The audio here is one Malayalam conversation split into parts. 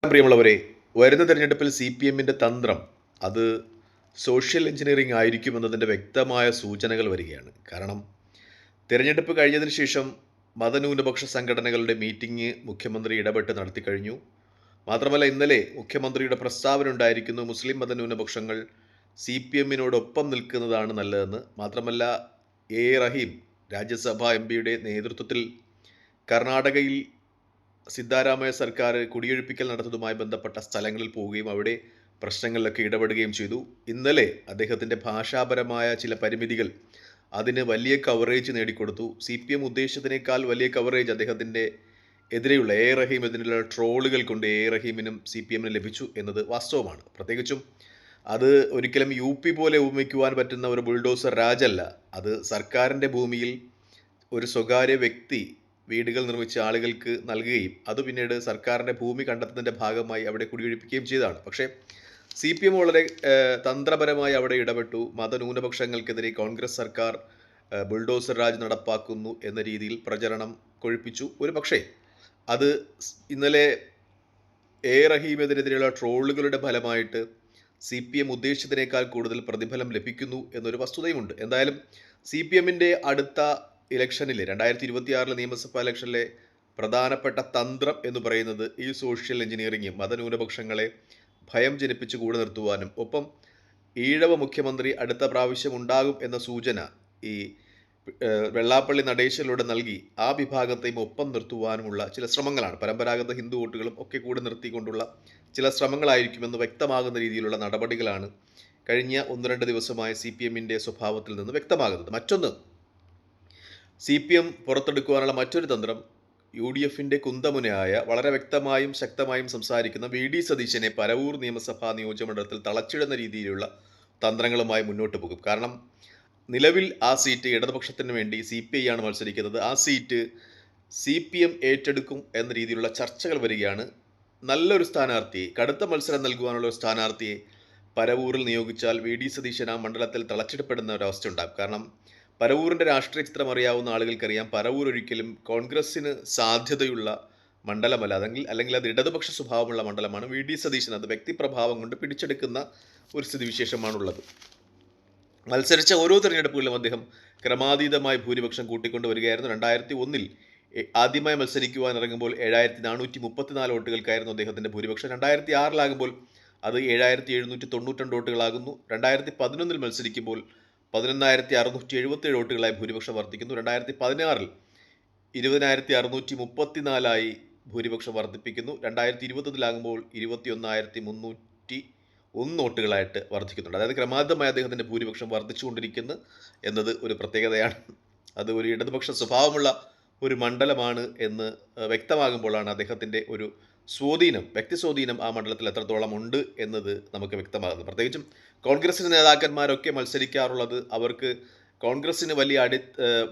പ്രിയമുള്ളവരെ, വരുന്ന തെരഞ്ഞെടുപ്പിൽ CPM-ന്റെ തന്ത്രം അത് സോഷ്യൽ എഞ്ചിനീയറിംഗ് ആയിരിക്കുമെന്നതിൻ്റെ വ്യക്തമായ സൂചനകൾ വരികയാണ്. കാരണം തെരഞ്ഞെടുപ്പ് കഴിഞ്ഞതിന് ശേഷം മതന്യൂനപക്ഷ സംഘടനകളുടെ മീറ്റിംഗ് മുഖ്യമന്ത്രി ഇടപെട്ട് നടത്തിക്കഴിഞ്ഞു. മാത്രമല്ല, ഇന്നലെ മുഖ്യമന്ത്രിയുടെ പ്രസ്താവന ഉണ്ടായിരിക്കുന്നു, മുസ്ലിം മതന്യൂനപക്ഷങ്ങൾ CPM-നോടൊപ്പം നിൽക്കുന്നതാണ് നല്ലതെന്ന്. മാത്രമല്ല, റഹീം രാജ്യസഭാ MP-യുടെ നേതൃത്വത്തിൽ കർണാടകയിൽ സിദ്ധാരാമയ്യ സർക്കാർ കുടിയൊഴിപ്പിക്കൽ നടത്തുന്നതുമായി ബന്ധപ്പെട്ട സ്ഥലങ്ങളിൽ പോവുകയും അവിടെ പ്രശ്നങ്ങളിലൊക്കെ ഇടപെടുകയും ചെയ്തു. ഇന്നലെ അദ്ദേഹത്തിൻ്റെ ഭാഷാപരമായ ചില പരിമിതികൾ അതിന് വലിയ കവറേജ് നേടിക്കൊടുത്തു. CPM ഉദ്ദേശിച്ചതിനേക്കാൾ വലിയ കവറേജ് അദ്ദേഹത്തിൻ്റെ എതിരെയുള്ള റഹീം എതിരെയുള്ള ട്രോളുകൾ കൊണ്ട് റഹീമിനും CPM-നും ലഭിച്ചു എന്നത് വാസ്തവമാണ്. പ്രത്യേകിച്ചും അത് ഒരിക്കലും UP പോലെ ഉപമിക്കുവാൻ പറ്റുന്ന ഒരു ബുൾഡോസർ രാജല്ല. അത് സർക്കാരിൻ്റെ ഭൂമിയിൽ ഒരു സ്വകാര്യ വ്യക്തി വീടുകൾ നിർമ്മിച്ച ആളുകൾക്ക് നൽകുകയും അത് പിന്നീട് സർക്കാരിൻ്റെ ഭൂമി കണ്ടെത്തുന്നതിൻ്റെ ഭാഗമായി അവിടെ കുടിയൊഴിപ്പിക്കുകയും ചെയ്തതാണ്. പക്ഷേ CPM വളരെ തന്ത്രപരമായി അവിടെ ഇടപെട്ടു. മതന്യൂനപക്ഷങ്ങൾക്കെതിരെ കോൺഗ്രസ് സർക്കാർ ബുൾഡോസർ രാജ് നടപ്പാക്കുന്നു എന്ന രീതിയിൽ പ്രചരണം കൊഴുപ്പിച്ചു. ഒരു പക്ഷേ അത് ഇന്നലെ റഹീമിനെതിരെയുള്ള ട്രോളുകളുടെ ഫലമായിട്ട് CPM ഉദ്ദേശിച്ചതിനേക്കാൾ കൂടുതൽ പ്രതിഫലം ലഭിക്കുന്നു എന്നൊരു വസ്തുതയുമുണ്ട്. എന്തായാലും CPM-ന്റെ അടുത്ത ഇലക്ഷനിലെ 2026 നിയമസഭാ ഇലക്ഷനിലെ പ്രധാനപ്പെട്ട തന്ത്രം എന്ന് പറയുന്നത് ഈ സോഷ്യൽ എഞ്ചിനീയറിംഗ് മതന്യൂനപക്ഷങ്ങളെ ഭയം ജനിപ്പിച്ച് കൂടെ നിർത്തുവാനും ഒപ്പം ഈഴവ മുഖ്യമന്ത്രി അടുത്ത പ്രാവശ്യം ഉണ്ടാകും എന്ന സൂചന ഈ വെള്ളാപ്പള്ളി നടേശനിലൂടെ നൽകി ആ വിഭാഗത്തെയും ഒപ്പം നിർത്തുവാനുമുള്ള ചില ശ്രമങ്ങളാണ്. പരമ്പരാഗത ഹിന്ദു വോട്ടുകളും ഒക്കെ കൂടെ നിർത്തിക്കൊണ്ടുള്ള ചില ശ്രമങ്ങളായിരിക്കുമെന്ന് വ്യക്തമാകുന്ന രീതിയിലുള്ള നടപടികളാണ് കഴിഞ്ഞ 1-2 ദിവസമായ CPM-ന്റെ സ്വഭാവത്തിൽ നിന്ന് വ്യക്തമാകുന്നത്. മറ്റൊന്ന്, CPM പുറത്തെടുക്കുവാനുള്ള മറ്റൊരു തന്ത്രം UDF-ന്റെ കുന്തമുനയായ വളരെ വ്യക്തമായും ശക്തമായും സംസാരിക്കുന്ന VD സതീശനെ പരവൂർ നിയമസഭാ നിയോജകമണ്ഡലത്തിൽ തളച്ചിടുന്ന രീതിയിലുള്ള തന്ത്രങ്ങളുമായി മുന്നോട്ട് പോകും. കാരണം നിലവിൽ ആ സീറ്റ് ഇടതുപക്ഷത്തിന് വേണ്ടി CPI ആണ് മത്സരിക്കുന്നത്. ആ സീറ്റ് CPM ഏറ്റെടുക്കും എന്ന രീതിയിലുള്ള ചർച്ചകൾ വരികയാണ്. നല്ലൊരു സ്ഥാനാർത്ഥിയെ, കടുത്ത മത്സരം നൽകുവാനുള്ള ഒരു സ്ഥാനാർത്ഥിയെ പരവൂരിൽ നിയോഗിച്ചാൽ VD സതീശൻ ആ മണ്ഡലത്തിൽ തളച്ചിടപ്പെടുന്ന ഒരവസ്ഥ ഉണ്ടാകും. കാരണം പരവൂരിൻ്റെ രാഷ്ട്രീയ ചിത്രം അറിയാവുന്ന ആളുകൾക്കറിയാം, പരവൂർ ഒരിക്കലും കോൺഗ്രസ്സിന് സാധ്യതയുള്ള മണ്ഡലമല്ല. അല്ലെങ്കിൽ അത് ഇടതുപക്ഷ സ്വഭാവമുള്ള മണ്ഡലമാണ്. VD സതീശൻ അത് വ്യക്തിപ്രഭാവം കൊണ്ട് പിടിച്ചെടുക്കുന്ന ഒരു സ്ഥിതിവിശേഷമാണുള്ളത്. മത്സരിച്ച ഓരോ തിരഞ്ഞെടുപ്പുകളിലും അദ്ദേഹം ക്രമാതീതമായി ഭൂരിപക്ഷം കൂട്ടിക്കൊണ്ട് വരികയായിരുന്നു. 2001-ൽ ആദ്യമായി മത്സരിക്കുവാൻ ഇറങ്ങുമ്പോൾ 7434 വോട്ടുകൾക്കായിരുന്നു അദ്ദേഹത്തിൻ്റെ ഭൂരിപക്ഷം. 2006-ലാകുമ്പോൾ അത് 7792 വോട്ടുകളാകുന്നു. 2011-ൽ മത്സരിക്കുമ്പോൾ 11677 വോട്ടുകളായി ഭൂരിപക്ഷം വർദ്ധിക്കുന്നു. 2016-ൽ 20634 ഭൂരിപക്ഷം വർദ്ധിപ്പിക്കുന്നു. 2021-ലാകുമ്പോൾ 21301 വോട്ടുകളായിട്ട് വർദ്ധിക്കുന്നുണ്ട്. അതായത് ക്രമാതീതമായി അദ്ദേഹത്തിൻ്റെ ഭൂരിപക്ഷം വർദ്ധിച്ചുകൊണ്ടിരിക്കുന്നു എന്നത് ഒരു പ്രത്യേകതയാണ്. അത് ഒരു ഇടതുപക്ഷ സ്വഭാവമുള്ള ഒരു മണ്ഡലമാണ് എന്ന് വ്യക്തമാകുമ്പോഴാണ് അദ്ദേഹത്തിൻ്റെ ഒരു വ്യക്തി സ്വാധീനം ആ മണ്ഡലത്തിൽ എത്രത്തോളം ഉണ്ട് എന്നത് നമുക്ക് വ്യക്തമാകുന്നത്. പ്രത്യേകിച്ചും കോൺഗ്രസിൻ്റെ നേതാക്കന്മാരൊക്കെ മത്സരിക്കാറുള്ളത് അവർക്ക് കോൺഗ്രസ്സിന് വലിയ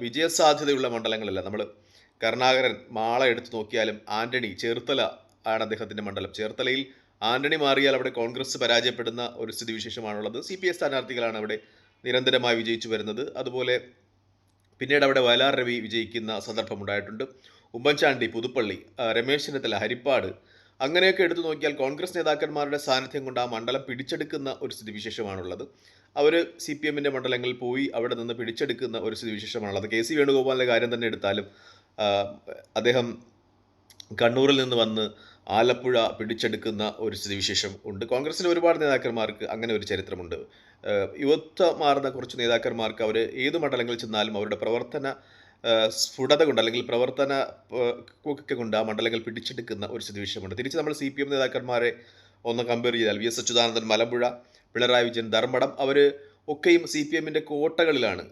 വിജയസാധ്യതയുള്ള മണ്ഡലങ്ങളല്ല. നമ്മൾ കരുണാകരൻ മാള എടുത്തു നോക്കിയാലും ആന്റണി ചേർത്തല ആണ് അദ്ദേഹത്തിൻ്റെ മണ്ഡലം. ചേർത്തലയിൽ ആന്റണി മാറിയാൽ അവിടെ കോൺഗ്രസ് പരാജയപ്പെടുന്ന ഒരു സ്ഥിതിവിശേഷമാണുള്ളത്. CPI സ്ഥാനാർത്ഥികളാണ് അവിടെ നിരന്തരമായി വിജയിച്ചു വരുന്നത്. അതുപോലെ പിന്നീട് അവിടെ വയലാർ രവി വിജയിക്കുന്ന സന്ദർഭമുണ്ടായിട്ടുണ്ട്. ഉമ്മൻചാണ്ടി, പുതുപ്പള്ളി, രമേശ് ചെന്നിത്തല, ഹരിപ്പാട്, അങ്ങനെയൊക്കെ എടുത്തു നോക്കിയാൽ കോൺഗ്രസ് നേതാക്കന്മാരുടെ സാന്നിധ്യം കൊണ്ട് ആ മണ്ഡലം പിടിച്ചെടുക്കുന്ന ഒരു സ്ഥിതിവിശേഷമാണുള്ളത്. അവർ CPM-ന്റെ മണ്ഡലങ്ങളിൽ പോയി അവിടെ നിന്ന് പിടിച്ചെടുക്കുന്ന ഒരു സ്ഥിതിവിശേഷമാണുള്ളത്. KC വേണുഗോപാലിൻ്റെ കാര്യം തന്നെ എടുത്താലും അദ്ദേഹം കണ്ണൂരിൽ നിന്ന് വന്ന് ആലപ്പുഴ പിടിച്ചെടുക്കുന്ന ഒരു സ്ഥിതിവിശേഷം ഉണ്ട്. കോൺഗ്രസിലെ ഒരുപാട് നേതാക്കന്മാർക്ക് അങ്ങനെ ഒരു ചരിത്രമുണ്ട്. യുവത്വമാർന്ന കുറച്ച് നേതാക്കന്മാർക്ക് അവർ ഏത് മണ്ഡലങ്ങളിൽ ചെന്നാലും അവരുടെ പ്രവർത്തന സ്ഫുടത കൊണ്ട് അല്ലെങ്കിൽ പ്രവർത്തന ഒക്കെ കൊണ്ട് ആ മണ്ഡലങ്ങൾ പിടിച്ചെടുക്കുന്ന ഒരു സ്ഥിതിവിശേഷമുണ്ട്. തിരിച്ച് നമ്മൾ CPM നേതാക്കന്മാരെ ഒന്ന് കമ്പയർ ചെയ്താൽ VS അച്യുതാനന്ദൻ മലമ്പുഴ, പിണറായി വിജയൻ ധർമ്മടം, അവർ ഒക്കെയും CPM-ന്റെ കോട്ടകളിലാണ്,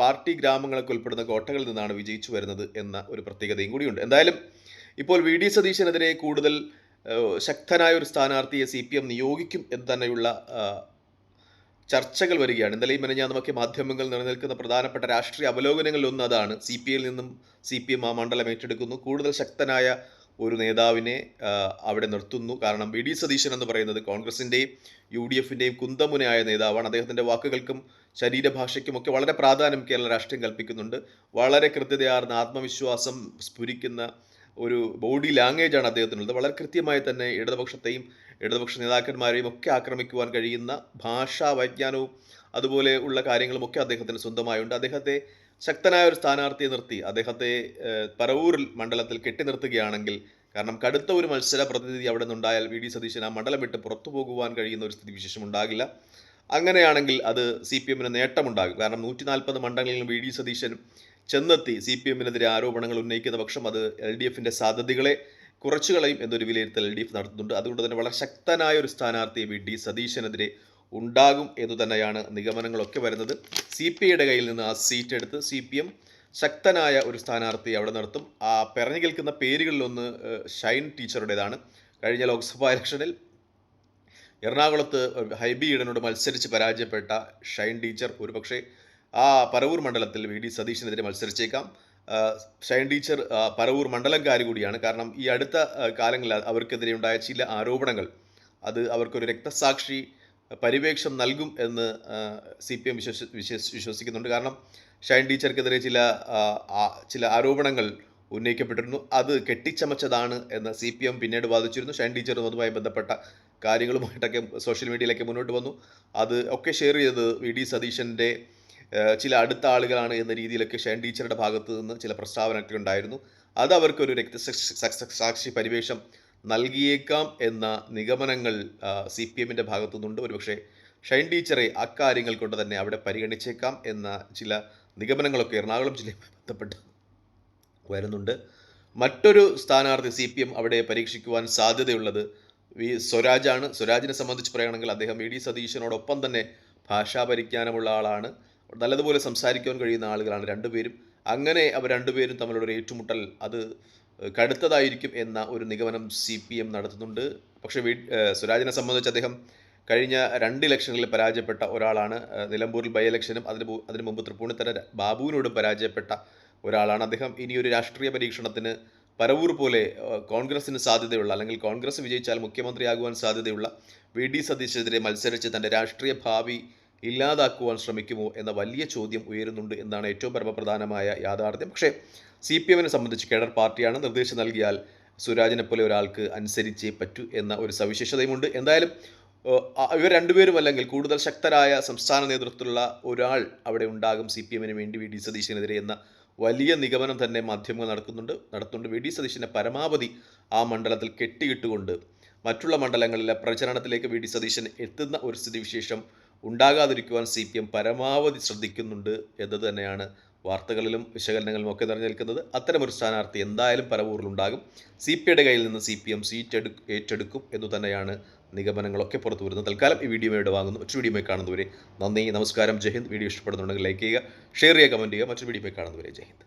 പാർട്ടി ഗ്രാമങ്ങളൊക്കെ ഉൾപ്പെടുന്ന കോട്ടകളിൽ നിന്നാണ് വിജയിച്ചു വരുന്നത് എന്ന ഒരു പ്രത്യേകതയും കൂടിയുണ്ട്. എന്തായാലും ഇപ്പോൾ VD സതീശനെതിരെ കൂടുതൽ ശക്തനായ ഒരു സ്ഥാനാർത്ഥിയെ CPM നിയോഗിക്കും എന്ന് തന്നെയുള്ള ചർച്ചകൾ വരികയാണ്. ഇന്നലെയും മെനഞ്ഞാന്നുമൊക്കെ മാധ്യമങ്ങൾ നിലനിൽക്കുന്ന പ്രധാനപ്പെട്ട രാഷ്ട്രീയ അവലോകനങ്ങളിലൊന്ന് അതാണ്. CPI-യിൽ നിന്നും CPM ആ മണ്ഡലം ഏറ്റെടുക്കുന്നു, കൂടുതൽ ശക്തനായ ഒരു നേതാവിനെ അവിടെ നിർത്തുന്നു. കാരണം VD സതീശൻ എന്ന് പറയുന്നത് കോൺഗ്രസിൻ്റെയും UDF-ൻ്റെയും കുന്തമുനയായ നേതാവാണ്. അദ്ദേഹത്തിൻ്റെ വാക്കുകൾക്കും ശരീരഭാഷയ്ക്കുമൊക്കെ വളരെ പ്രാധാന്യം കേരള രാഷ്ട്രീയം കൽപ്പിക്കുന്നുണ്ട്. വളരെ കൃത്യതയാർന്ന ആത്മവിശ്വാസം സ്ഫുരിക്കുന്ന ഒരു ബോഡി ലാംഗ്വേജാണ് അദ്ദേഹത്തിനുള്ളത്. വളരെ കൃത്യമായി തന്നെ ഇടതുപക്ഷ നേതാക്കന്മാരെയും ഒക്കെ ആക്രമിക്കുവാൻ കഴിയുന്ന ഭാഷാ വൈജ്ഞാനവും അതുപോലെ ഉള്ള കാര്യങ്ങളുമൊക്കെ അദ്ദേഹത്തിന് സ്വന്തമായുണ്ട്. അദ്ദേഹത്തെ ശക്തനായ ഒരു സ്ഥാനാർത്ഥിയെ നിർത്തി അദ്ദേഹത്തെ പറവൂരിൽ മണ്ഡലത്തിൽ കെട്ടി നിർത്തുകയാണെങ്കിൽ, കാരണം കടുത്ത ഒരു മത്സര പ്രതിനിധി അവിടെ നിന്നുണ്ടായാൽ വി ഡി സതീശൻ ആ മണ്ഡലം വിട്ട് പുറത്തു പോകുവാൻ കഴിയുന്ന ഒരു സ്ഥിതിവിശേഷം ഉണ്ടാകില്ല. അങ്ങനെയാണെങ്കിൽ അത് സി പി എമ്മിന് നേട്ടമുണ്ടാകും. കാരണം 140 മണ്ഡലങ്ങളിലും വി ഡി സതീശൻ ചെന്നെത്തി സി പി എമ്മിനെതിരെ ആരോപണങ്ങൾ ഉന്നയിക്കുന്ന പക്ഷം അത് എൽ ഡി എഫിൻ്റെ സാധ്യതകളെ കുറച്ചു കളയും എന്നൊരു വിലയിരുത്തൽ എൽ ഡി എഫ് നടത്തുന്നുണ്ട്. അതുകൊണ്ട് തന്നെ വളരെ ശക്തനായ ഒരു സ്ഥാനാർത്ഥി വി ഡി സതീശനെതിരെ ഉണ്ടാകും എന്ന് തന്നെയാണ് നിഗമനങ്ങളൊക്കെ വരുന്നത്. സി പി ഐയുടെ കയ്യിൽ നിന്ന് ആ സീറ്റ് എടുത്ത് സി പി എം ശക്തനായ ഒരു സ്ഥാനാർത്ഥിയെ അവിടെ നിർത്തും. ആ പറഞ്ഞു കേൾക്കുന്ന പേരുകളിലൊന്ന് ഷൈൻ ടീച്ചറുടേതാണ്. കഴിഞ്ഞ ലോക്സഭാ ഇലക്ഷനിൽ എറണാകുളത്ത് ഹൈബി ഈഡനോട് മത്സരിച്ച് പരാജയപ്പെട്ട ഷൈൻ ടീച്ചർ ഒരുപക്ഷെ ആ പറവൂർ മണ്ഡലത്തിൽ വി ഡി സതീശനെതിരെ മത്സരിച്ചേക്കാം. ഷൈൻ ടീച്ചർ പറവൂർ മണ്ഡലംകാരി കൂടിയാണ്. കാരണം ഈ അടുത്ത കാലങ്ങളിൽ അവർക്കെതിരെ ഉണ്ടായ ചില ആരോപണങ്ങൾ അത് അവർക്കൊരു രക്തസാക്ഷി പരിവേഷം നൽകും എന്ന് സി പി എം വിശ്വസിക്കുന്നുണ്ട്. കാരണം ഷൈൻ ടീച്ചർക്കെതിരെ ചില ആരോപണങ്ങൾ ഉന്നയിക്കപ്പെട്ടിരുന്നു. അത് കെട്ടിച്ചമച്ചതാണ് എന്ന് സി പി എം പിന്നീട് വാദിച്ചിരുന്നു. ഷൈൻ ടീച്ചറും അതുമായി ബന്ധപ്പെട്ട കാര്യങ്ങളുമായിട്ടൊക്കെ സോഷ്യൽ മീഡിയയിലേക്ക് മുന്നോട്ട് വന്നു. അത് ഒക്കെ ഷെയർ ചെയ്തത് വി ഡി സതീശൻ്റെ ചില അടുത്ത ആളുകളാണ് എന്ന രീതിയിലൊക്കെ ഷൈൻ ടീച്ചറുടെ ഭാഗത്ത് നിന്ന് ചില പ്രസ്താവനയൊക്കെ ഉണ്ടായിരുന്നു. അത് അവർക്കൊരു രക്തസാക്ഷി പരിവേഷം നൽകിയേക്കാം എന്ന നിഗമനങ്ങൾ സി പി എമ്മിൻ്റെ ഭാഗത്തു നിന്നുണ്ട്. ഒരുപക്ഷെ ഷൈൻ ടീച്ചറെ അക്കാര്യങ്ങൾ കൊണ്ട് തന്നെ അവിടെ പരിഗണിച്ചേക്കാം എന്ന ചില നിഗമനങ്ങളൊക്കെ എറണാകുളം ജില്ലയുമായി ബന്ധപ്പെട്ട് വരുന്നുണ്ട്. മറ്റൊരു സ്ഥാനാർത്ഥി സി പി എം അവിടെ പരീക്ഷിക്കുവാൻ സാധ്യതയുള്ളത് സ്വരാജാണ്. സ്വരാജിനെ സംബന്ധിച്ച് പറയുകയാണെങ്കിൽ അദ്ദേഹം വി ഡി സതീശനോടൊപ്പം തന്നെ ഭാഷാ പരിജ്ഞാനമുള്ള ആളാണ്. നല്ലതുപോലെ സംസാരിക്കാൻ കഴിയുന്ന ആളുകളാണ് രണ്ടുപേരും. അങ്ങനെ അവർ രണ്ടുപേരും തമ്മിലുള്ള ഒരു ഏറ്റുമുട്ടൽ അത് കടുത്തതായിരിക്കും എന്ന ഒരു നിഗമനം സി പി എം നടത്തുന്നുണ്ട്. പക്ഷേ സ്വരാജിനെ സംബന്ധിച്ച് അദ്ദേഹം കഴിഞ്ഞ 2 ഇലക്ഷനുകളിൽ പരാജയപ്പെട്ട ഒരാളാണ്. നിലമ്പൂരിൽ ബൈ ഇലക്ഷനും അതിനു മുമ്പ് തൃപ്പൂണിത്തറ ബാബുവിനോടും പരാജയപ്പെട്ട ഒരാളാണ് അദ്ദേഹം. ഇനിയൊരു രാഷ്ട്രീയ പരീക്ഷണത്തിന് പറവൂർ പോലെ കോൺഗ്രസിന് സാധ്യതയുള്ള, അല്ലെങ്കിൽ കോൺഗ്രസ് വിജയിച്ചാൽ മുഖ്യമന്ത്രിയാകുവാൻ സാധ്യതയുള്ള വി ഡി സതീശനെതിരെ മത്സരിച്ച് തൻ്റെ രാഷ്ട്രീയ ഭാവി ഇല്ലാതാക്കുവാൻ ശ്രമിക്കുമോ എന്ന വലിയ ചോദ്യം ഉയരുന്നുണ്ട് എന്നാണ് ഏറ്റവും പരമപ്രധാനമായ യാഥാർത്ഥ്യം. പക്ഷേ സി പി എമ്മിനെ സംബന്ധിച്ച് കേഡർ പാർട്ടിയാണ്. നിർദ്ദേശം നൽകിയാൽ സ്വരാജിനെ പോലെ ഒരാൾക്ക് അനുസരിച്ചേ പറ്റൂ എന്ന ഒരു സവിശേഷതയുമുണ്ട്. എന്തായാലും ഇവർ രണ്ടുപേരും അല്ലെങ്കിൽ കൂടുതൽ ശക്തരായ സംസ്ഥാന നേതൃത്വത്തിലുള്ള ഒരാൾ അവിടെ ഉണ്ടാകും സി പി എമ്മിന് വേണ്ടി വി ഡി സതീശനെതിരെ എന്ന വലിയ നിഗമനം തന്നെ മാധ്യമങ്ങൾ നടത്തുന്നുണ്ട്. വി ഡി സതീശനെ പരമാവധി ആ മണ്ഡലത്തിൽ കെട്ടിയിട്ടുകൊണ്ട് മറ്റുള്ള മണ്ഡലങ്ങളിലെ പ്രചരണത്തിലേക്ക് വി ഡി സതീശൻ എത്തുന്ന ഒരു സ്ഥിതിവിശേഷം ഉണ്ടാകാതിരിക്കുവാൻ സി പി എം പരമാവധി ശ്രദ്ധിക്കുന്നുണ്ട് എന്നത് തന്നെയാണ് വാർത്തകളിലും വിശകലനങ്ങളിലും ഒക്കെ നിറഞ്ഞു നിൽക്കുന്നത്. അത്തരമൊരു സ്ഥാനാർത്ഥി എന്തായാലും പറവൂരിലുണ്ടാകും. സി പി ഐയുടെ കയ്യിൽ നിന്ന് സി പി എം സീറ്റ് ഏറ്റെടുക്കും എന്നു തന്നെയാണ് നിഗമനങ്ങളൊക്കെ പുറത്തു വരുന്നത്. തൽക്കാലം ഈ വീഡിയോയുടെ വാങ്ങുന്നു. മറ്റൊരു വീഡിയോയിൽ കാണുന്നവരെ നന്ദി, നമസ്കാരം, ജയ് ഹിന്ദ്. വീഡിയോ ഇഷ്ടപ്പെടുന്നുണ്ടെങ്കിൽ ലൈക്ക് ചെയ്യുക, ഷെയർ ചെയ്യുക, കമൻറ്റ് ചെയ്യുക. മറ്റൊരു വീഡിയോയിൽ കാണുന്നവരെ ജയ് ഹിന്ദ്.